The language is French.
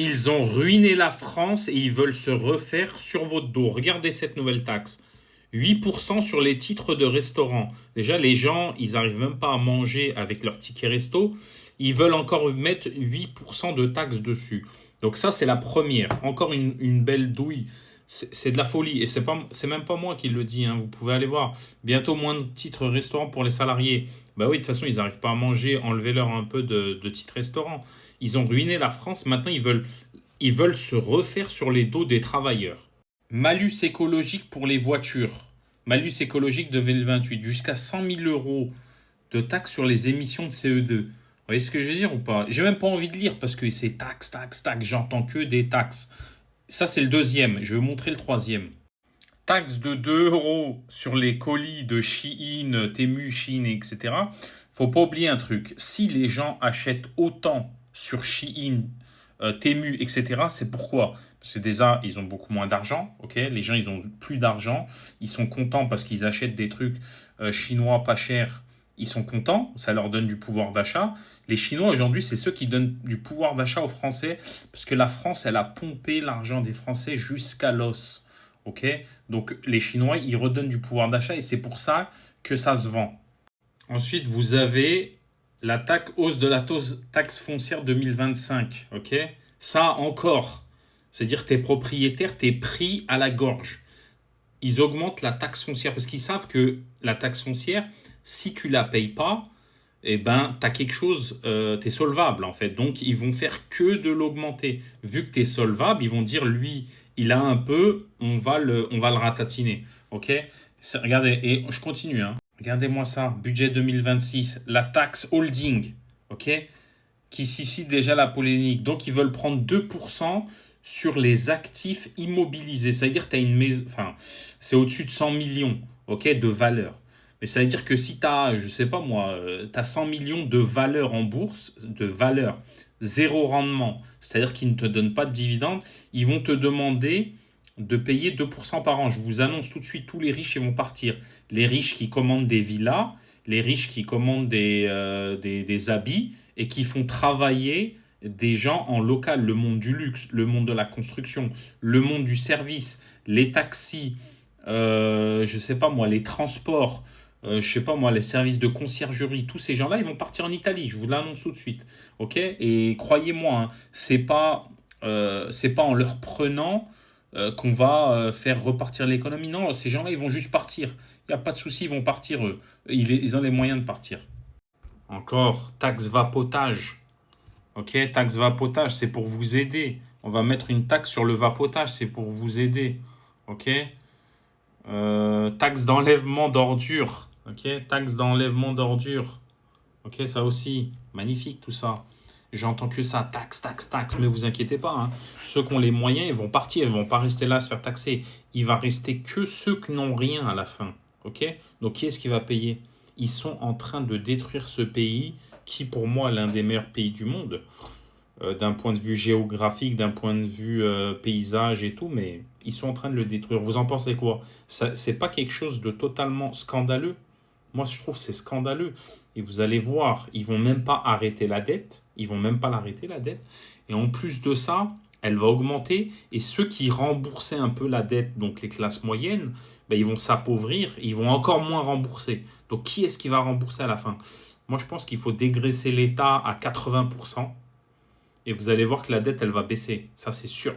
Ils ont ruiné la France et ils veulent se refaire sur votre dos. Regardez cette nouvelle taxe. 8% sur les titres de restaurant. Déjà, les gens, ils n'arrivent même pas à manger avec leur ticket resto. Ils veulent encore mettre 8% de taxes dessus. Donc ça, c'est la première. Encore une belle douille. C'est de la folie. Et c'est même pas moi qui le dis, hein. Vous pouvez aller voir. Bientôt moins de titres restaurant pour les salariés. Bah oui, de toute façon, ils n'arrivent pas à manger. Enlevez-leur un peu de titres restaurant. Ils ont ruiné la France. Maintenant, ils veulent se refaire sur les dos des travailleurs. Malus écologique pour les voitures. Malus écologique de 2028. Jusqu'à 100 000 euros de taxes sur les émissions de CO2. Vous voyez ce que je veux dire ou pas? J'ai même pas envie de lire parce que c'est taxes, taxes, taxes. J'entends que des taxes. Ça, c'est le deuxième. Je vais vous montrer le troisième. Taxe de 2 euros sur les colis de Shein, Temu, Shein, etc. Faut pas oublier un truc. Si les gens achètent autant sur Shein, Temu, etc., c'est pourquoi? Parce que déjà, ils ont beaucoup moins d'argent. Ok, les gens, ils ont plus d'argent. Ils sont contents parce qu'ils achètent des trucs chinois pas chers. Ils sont contents. Ça leur donne du pouvoir d'achat. Les Chinois, aujourd'hui, c'est ceux qui donnent du pouvoir d'achat aux Français. Parce que la France, elle a pompé l'argent des Français jusqu'à l'os. Ok, donc les Chinois, ils redonnent du pouvoir d'achat et c'est pour ça que ça se vend. Ensuite, vous avez la hausse de la taxe foncière 2025. Ok, ça encore, c'est-à-dire tes propriétaires, t'es pris à la gorge. Ils augmentent la taxe foncière parce qu'ils savent que la taxe foncière, si tu la payes pas, eh ben, tu as quelque chose, tu es solvable en fait. Donc, ils vont faire que de l'augmenter. Vu que tu es solvable, ils vont dire, lui, il a un peu, on va le ratatiner. Ok, regardez, et je continue. Hein. Regardez-moi ça, budget 2026, la taxe holding, ok, qui suscite déjà la polémique. Donc, ils veulent prendre 2% sur les actifs immobilisés. C'est-à-dire que tu as une maison, enfin, c'est au-dessus de 100 millions, ok, de valeur. Mais ça veut dire que si tu as, je sais pas moi, tu as 100 millions de valeur en bourse, de valeur, zéro rendement, c'est-à-dire qu'ils ne te donnent pas de dividendes, ils vont te demander de payer 2% par an. Je vous annonce tout de suite, tous les riches ils vont partir. Les riches qui commandent des villas, les riches qui commandent des habits et qui font travailler des gens en local, le monde du luxe, le monde de la construction, le monde du service, les taxis, je sais pas moi, les transports, je sais pas moi, les services de conciergerie, tous ces gens-là, ils vont partir en Italie, je vous l'annonce tout de suite. Ok? Et croyez-moi, hein, c'est pas en leur prenant qu'on va faire repartir l'économie. Non, ces gens-là, ils vont juste partir. Il n'y a pas de souci, ils vont partir eux. Ils ont les moyens de partir. Encore, taxe vapotage. Ok, taxe vapotage, c'est pour vous aider. On va mettre une taxe sur le vapotage, c'est pour vous aider. Ok. Taxe d'enlèvement d'ordures. Ok, taxe d'enlèvement d'ordures. Ok, ça aussi, magnifique tout ça. J'entends que ça, taxe, taxe, taxe, mais vous inquiétez pas. Hein. Ceux qui ont les moyens, ils vont partir, ils vont pas rester là à se faire taxer. Il va rester que ceux qui n'ont rien à la fin. Ok. Donc qui est-ce qui va payer? Ils sont en train de détruire ce pays, qui pour moi est l'un des meilleurs pays du monde, d'un point de vue géographique, d'un point de vue paysage et tout, mais ils sont en train de le détruire. Vous en pensez quoi? Ça, c'est pas quelque chose de totalement scandaleux? Moi, je trouve que c'est scandaleux. Et vous allez voir, ils vont même pas arrêter la dette. Ils vont même pas l'arrêter, la dette. Et en plus de ça, elle va augmenter. Et ceux qui remboursaient un peu la dette, donc les classes moyennes, ben, ils vont s'appauvrir. Ils vont encore moins rembourser. Donc, qui est-ce qui va rembourser à la fin? Moi, je pense qu'il faut dégraisser l'État à 80%. Et vous allez voir que la dette, elle va baisser. Ça, c'est sûr.